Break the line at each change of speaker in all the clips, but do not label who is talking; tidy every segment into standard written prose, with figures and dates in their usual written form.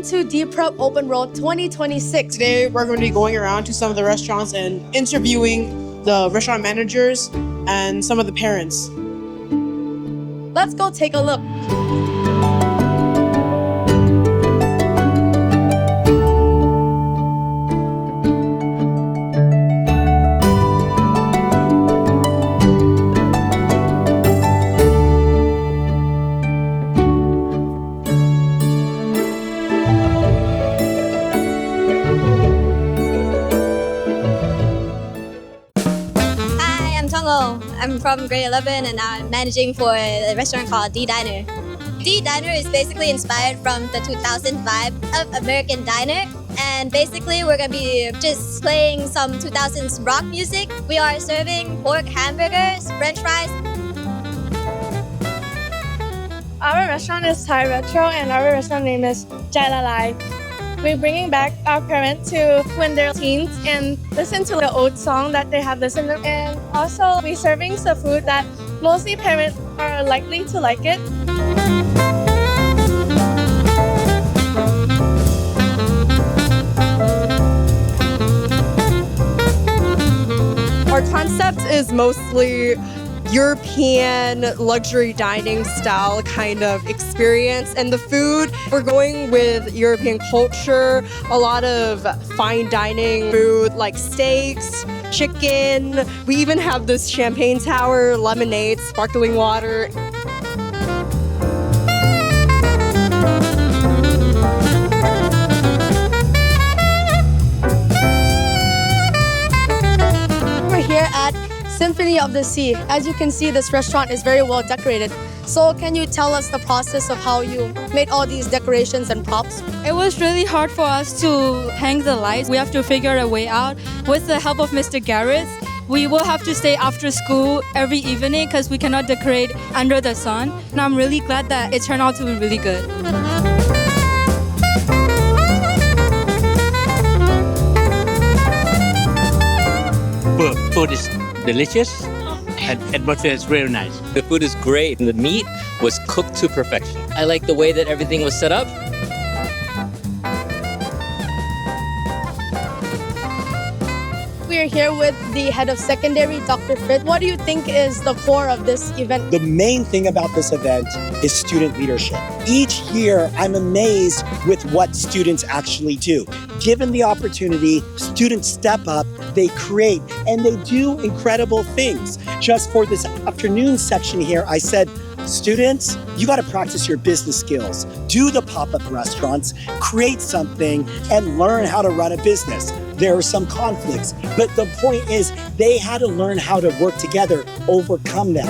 to Deep Prep Open World 2026.
Today, we're going to be going around to some of the restaurants and interviewing the restaurant managers and some of the parents.
Let's go take a look.
I'm from grade 11 and I'm managing for a restaurant called D Diner. D Diner is basically inspired from the 2000 vibe of American Diner, and basically we're going to be just playing some 2000s rock music. We are serving pork hamburgers, french fries.
Our restaurant is Thai Retro and our restaurant name is Jai Lalai. We're bringing back our parents to when they're teens and listen to the old song that they have listened to. And also, we're serving some food that mostly parents are likely to like it.
Our concept is mostly European luxury dining style kind of experience, and the food, we're going with European culture, a lot of fine dining food like steaks, chicken. We even have this champagne tower, lemonade, sparkling water.
We're here at Symphony of the Sea. As you can see, this restaurant is very well decorated. So can you tell us the process of how you made all these decorations and props?
It was really hard for us to hang the lights. We have to figure a way out. With the help of Mr. Garrett, we will have to stay after school every evening because we cannot decorate under the sun. And I'm really glad that it turned out to be really good.
Food is delicious and atmosphere is very nice.
The food is great and the meat was cooked to perfection. I like the way that everything was set up.
We are here with the head of secondary, Dr. Fritz. What do you think is the core of this event?
The main thing about this event is student leadership. Each year, I'm amazed with what students actually do. Given the opportunity, students step up, they create, and they do incredible things. Just for this afternoon section here, I said, students, you got to practice your business skills. Do the pop-up restaurants, create something, and learn how to run a business. There are some conflicts, but the point is they had to learn how to work together, overcome them.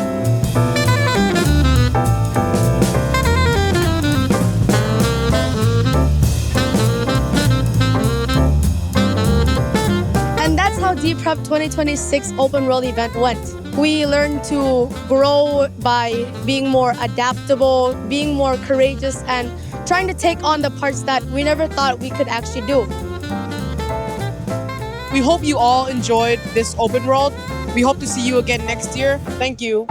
And that's how Deep Prep 2026 Open World event went. We learned to grow by being more adaptable, being more courageous, and trying to take on the parts that we never thought we could actually do.
We hope you all enjoyed this open world. We hope to see you again next year. Thank you.